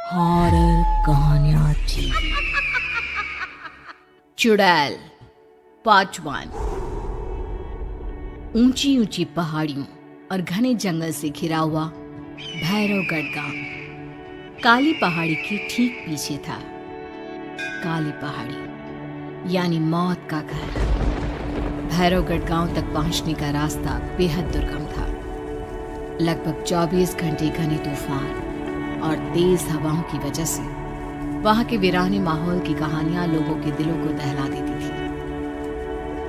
Horror कहानियां थी। चुड़ैल पार्ट 1। ऊंची ऊंची पहाड़ियों और घने जंगल से घिरा हुआ भैरवगढ़ गांव काली पहाड़ी के ठीक पीछे था। काली पहाड़ी यानी मौत का घर। भैरवगढ़ गांव तक पहुंचने का रास्ता बेहद दुर्गम था। लगभग 24 घंटे घने तूफान और तेज हवाओं की वजह से वहां के वीराने माहौल की कहानियां लोगों के दिलों को दहला देती थी।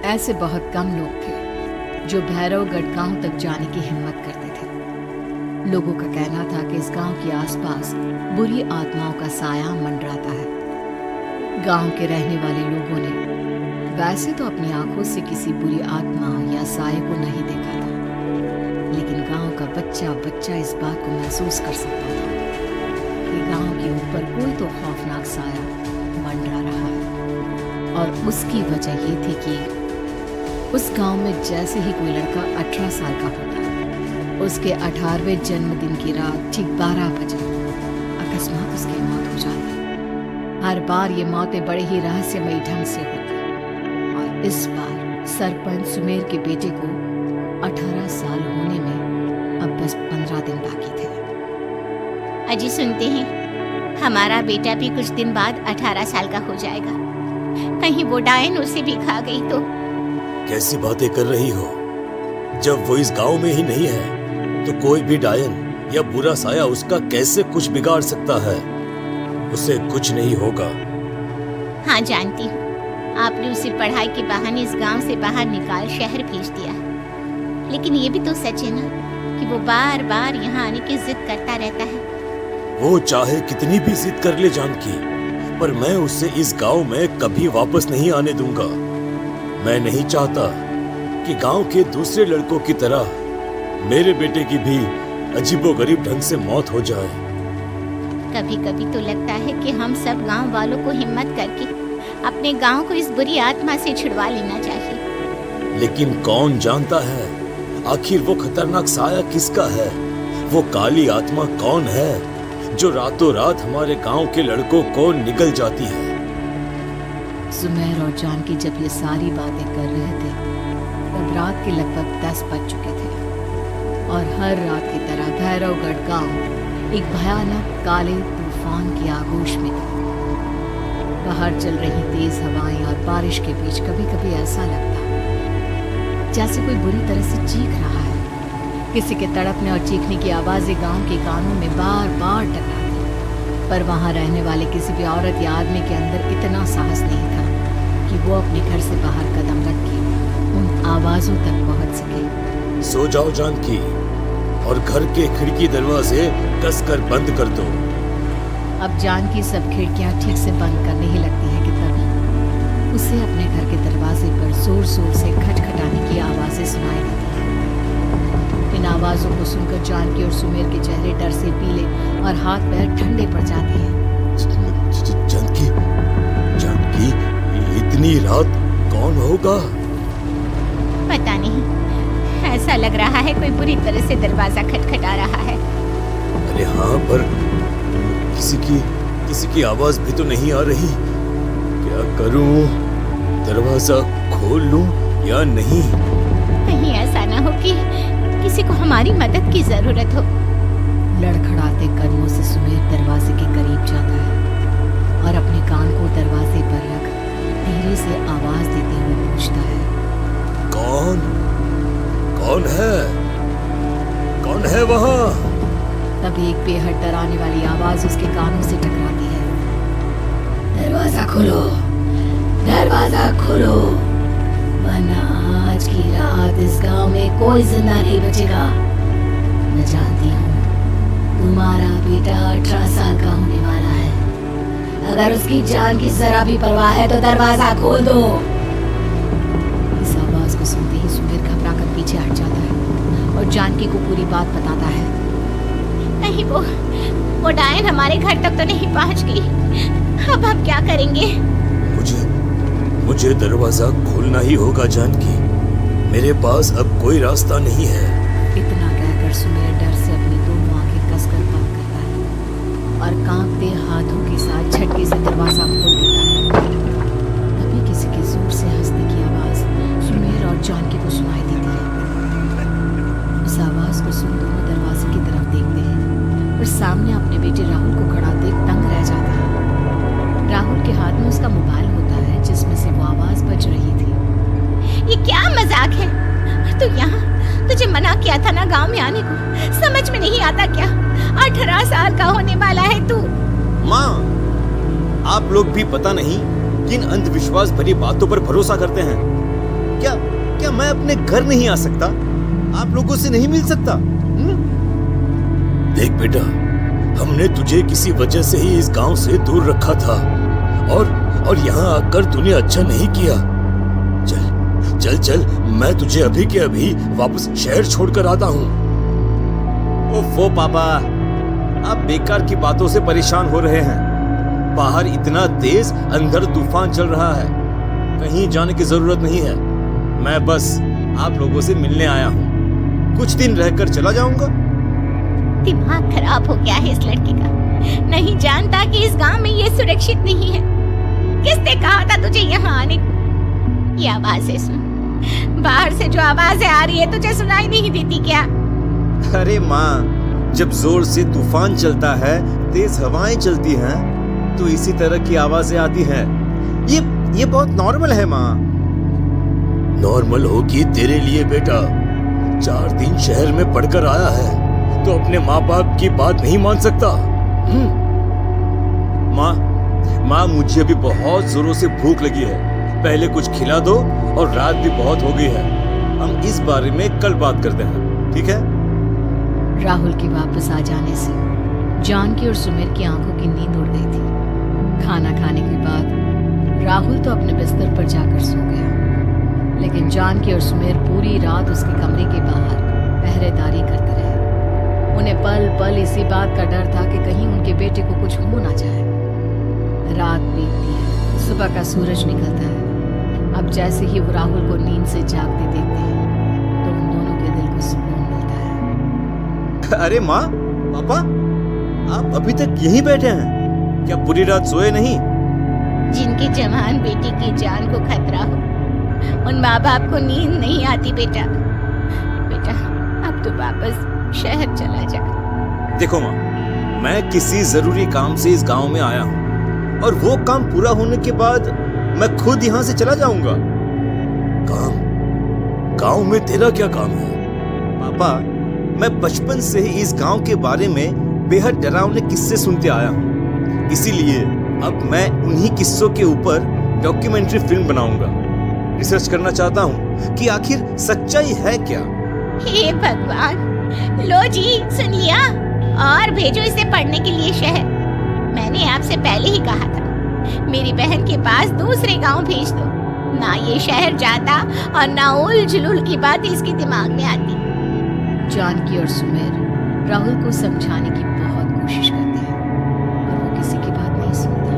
ऐसे बहुत कम लोग थे जो भैरवगढ़ गांव तक जाने की हिम्मत करते थे। लोगों का कहना था कि इस गांव के आसपास बुरी आत्माओं का साया मंडराता है। गांव के रहने वाले लोगों ने वैसे तो अपनी आंखों से किसी बुरी आत्मा या साये को नहीं देखा था, लेकिन गांव का बच्चा बच्चा इस बात को महसूस कर सकता था कि गांव के ऊपर कोई तो खौफनाक साया मंडरा रहा है। और उसकी वजह ये थी कि उस गांव में जैसे ही कोई लड़का 18 साल का होता, उसके 18वें जन्मदिन की रात ठीक 12 बजे अकस्मात उसकी मौत हो जाती। हर बार ये मौतें बड़े ही रहस्यमयी ढंग से होती और इस बार सरपंच सुमेर के बेटे को 18 साल होने में अब बस 15 दिन बाकी थे। अजी सुनते हैं हमारा बेटा भी कुछ दिन बाद 18 साल का हो जाएगा। कहीं वो डायन उसे भी खा गई तो। कैसी बातें कर रही हो? जब वो इस गांव में ही नहीं है तो कोई भी डायन या बुरा साया उसका कैसे कुछ बिगाड़ सकता है? उसे कुछ नहीं होगा। हाँ जानती हूँ, आपने उसे पढ़ाई के बहाने इस गांव से बाहर निकाल शहर भेज दिया, लेकिन ये भी तो सच है ना कि वो बार बार यहाँ आने की जिद करता रहता है। वो चाहे कितनी भी जिद कर ले जानकी, पर मैं उसे इस गांव में कभी वापस नहीं आने दूंगा। मैं नहीं चाहता कि गांव के दूसरे लड़कों की तरह मेरे बेटे की भी अजीबोगरीब ढंग से मौत हो जाए। कभी कभी तो लगता है कि हम सब गांव वालों को हिम्मत करके अपने गांव को इस बुरी आत्मा से छुड़वा लेना चाहिए। लेकिन कौन जानता है आखिर वो खतरनाक साया किसका है? वो काली आत्मा कौन है जो रातों रात हमारे गांव के लड़कों को निगल जाती है? सुमेर और जानकी जब ये सारी बातें कर रहे थे तब रात के लगभग 10 बज चुके थे और हर रात की तरह भैरवगढ़ गांव एक भयानक काले तूफान की आगोश में था। बाहर चल रही तेज हवाएं और बारिश के बीच कभी कभी ऐसा लगता जैसे कोई बुरी तरह से चीख रहा है। किसी के तड़पने और चीखने की आवाजें गांव के कानों में बार बार टकराती, पर वहां रहने वाले किसी भी औरत या आदमी के अंदर इतना साहस नहीं था कि वो अपने घर से बाहर कदम रख के उन आवाजों तक पहुंच सके। सो जाओ जानकी और घर के खिड़की दरवाजे कसकर बंद कर दो। अब जानकी सब खिड़कियां ठीक से बंद करने ही लगती है कि तभी उसे अपने घर के दरवाजे पर जोर जोर से खटखटाने की आवाजें सुनाई देती हैं। इन आवाजों को सुनकर जानकी और सुमेर के चेहरे डर से पीले और हाथ पैर ठंडे पड़ जाते हैं। जानकी, जानकी, इतनी रात कौन होगा? पता नहीं, ऐसा लग रहा है कोई बुरी तरह से दरवाजा खटखटा रहा है। अरे हाँ, पर किसी की आवाज भी तो नहीं आ रही। क्या करूं? दरवाजा खोल लूं या नहीं? कहीं ऐसा ना हो कि किसी को हमारी मदद की जरूरत हो। लड़खड़ाते कदमों से सुमेर दरवाजे के करीब जाता है और अपने कान को दरवाजे पर रख धीरे से आवाज देते हुए पूछता है, कौन है? कौन है वहाँ? तभी एक बेहद डराने वाली आवाज उसके कानों से टकराती है। दरवाजा खोलो, दरवाजा खोलो, वरना आज की रात इस गांव में कोई जिंदा नहीं बचेगा। मैं जानती हूँ तुम्हारा बेटा 18 साल का होने वाला है। अगर उसकी जान की जरा भी परवाह है तो दरवाजा खोल दो। इस आवाज को सुनते ही सुमेर घबरा कर पीछे हट जाता है और जानकी को पूरी बात बताता है। नहीं, वो डायन हमारे घर तक तो नहीं पहुंच गई। अब हम क्या करेंगे? मुझे दरवाजा खोलना ही होगा जानकी। मेरे पास अब कोई रास्ता नहीं है। इतना कहकर सुमेर डर से अपनी दोनों आंखें कसकर बंद करता है और और कांपते हाथों के साथ झटके से दरवाजा खोल देता है। तभी किसी के जोर से हंसने की आवाज सुमेर और जानकी को सुनाई देती है। उस आवाज को सुन दोनों दरवाजे की तरफ देखते हैं और सामने अपने बेटे राहुल को खड़ा देख दंग रह जाते हैं। राहुल के हाथ में उसका मोबाइल होता है जिसमें से वो आवाज बज रही थी। ये क्या मजाक है? तू यहाँ, तुझे मना किया था ना गांव में आने को, समझ में नहीं आता क्या? 18 साल का होने वाला है तू। माँ, आप लोग भी पता नहीं किन अंधविश्वास भरी बातों पर भरोसा करते हैं। क्या क्या मैं अपने घर नहीं आ सकता? आप लोगों से नहीं मिल सकता? देख बेटा, हमने तुझे किसी वजह से ही इस गांव से दूर रखा था और यहाँ आकर तूने अच्छा नहीं किया। चल चल चल, मैं तुझे अभी के अभी वापस शहर छोड़कर आता हूँ। ओफो पापा, आप बेकार की बातों से परेशान हो रहे हैं। बाहर इतना तेज अंधर तूफान चल रहा है, कहीं जाने की जरूरत नहीं है। मैं बस आप लोगों से मिलने आया हूँ, कुछ दिन रहकर चला जाऊंगा। दिमाग खराब हो गया है इस लड़के का, नहीं जानता कि इस गांव में ये सुरक्षित नहीं है। किसने कहा था तुझे यहाँ आने को? ये आवाजें सुन, बाहर से जो आवाजें आ रही है तुझे सुनाई नहीं देती क्या? अरे माँ, जब जोर से तूफान चलता है, तेज हवाएं चलती हैं, तो इसी तरह की आवाजें आती हैं। ये बहुत नॉर्मल है माँ। नॉर्मल होगी तेरे लिए बेटा। 4 दिन शहर में पढ़कर आया है तो अपने माँ बाप की बात नहीं मान सकता। माँ, मुझे अभी बहुत जोरों से भूख लगी है, पहले कुछ खिला दो, और रात भी बहुत हो गई है। हम इस बारे में कल बात करते हैं, ठीक है? राहुल के वापस आ जाने से जानकी और सुमेर की आंखों की नींद उड़ गई थी। खाना खाने के बाद राहुल तो अपने बिस्तर पर जाकर सो गया, लेकिन जानकी और सुमेर पूरी रात उसके कमरे के बाहर पहरेदारी करते रहे। उन्हें पल पल इसी बात का डर था कि कहीं उनके बेटे को कुछ हो ना जाए। रात बीतती है, सुबह का सूरज निकलता है। अब जैसे ही वो राहुल को नींद से जागते देखते हैं तो उन दोनों के दिल को सुकून मिलता है। अरे माँ, पापा, आप अभी तक यहीं बैठे हैं? क्या पूरी रात सोए नहीं? जिनके जवान बेटी की जान को खतरा हो, उन माँ बाप को नींद नहीं आती बेटा। अब तो वापस शहर चला जा। देखो माँ, मैं किसी जरूरी काम से इस गांव में आया हूँ और वो काम पूरा होने के बाद मैं खुद यहाँ से चला जाऊंगा। काम? गांव में तेरा क्या काम है? पापा, मैं बचपन से ही इस गांव के बारे में बेहद डरावने किस्से सुनते आया हूँ, इसीलिए अब मैं उन्हीं किस्सों के ऊपर डॉक्यूमेंट्री फिल्म बनाऊंगा। रिसर्च करना चाहता हूँ कि आखिर सच्चाई है क्या। हे भगवान, लो जी सुन लिया, और भेजो इसे पढ़ने के लिए शहर। मैंने आपसे पहले ही कहा था मेरी बहन के पास दूसरे गांव भेज दो। ना ये शहर जाता और ना उल जुलूल की बात इसके दिमाग में आती। जानकी और सुमेर राहुल को समझाने की बहुत कोशिश करते हैं, पर वो किसी की बात नहीं सुनता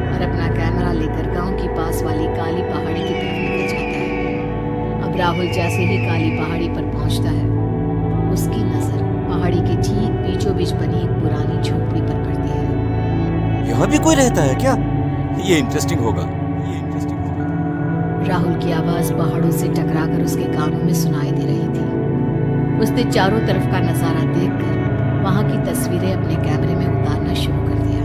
और अपना कैमरा लेकर गांव के पास वाली काली पहाड़ी की तरफ निकल जाता है। अब राहुल जैसे ही काली पहाड़ी पर पहुंचता है, उसकी नजर पहाड़ी के ठीक बीचों बीच बनी एक पुरानी झोपड़ी पर पड़ती है। यहाँ भी कोई रहता है क्या? ये इंटरेस्टिंग होगा। राहुल की आवाज पहाड़ों से टकराकर उसके कानों में सुनाई दे रही थी। उसने चारों तरफ का नजारा देखकर वहां की तस्वीरें अपने कैमरे में उतारना शुरू कर दिया।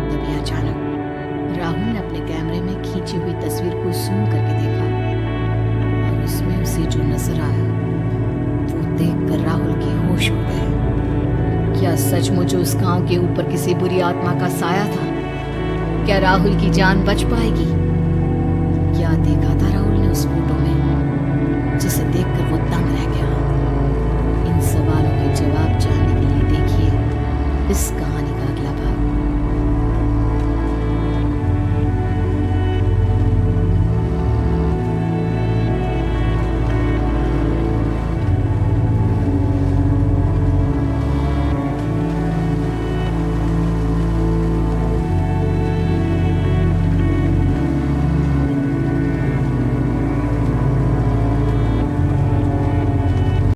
तभी अचानक राहुल ने अपने कैमरे में खींची हुई तस्वीर को जूम करके देखा और उसमें उसे जो नजर आया वो देखकर राहुल के होश उड़ गए। क्या सचमुच उस गांव के ऊपर किसी बुरी आत्मा का साया था? क्या राहुल की जान बच पाएगी? क्या देखा था राहुल ने उस फोटो में जिसे देखकर वो दंग रह गया?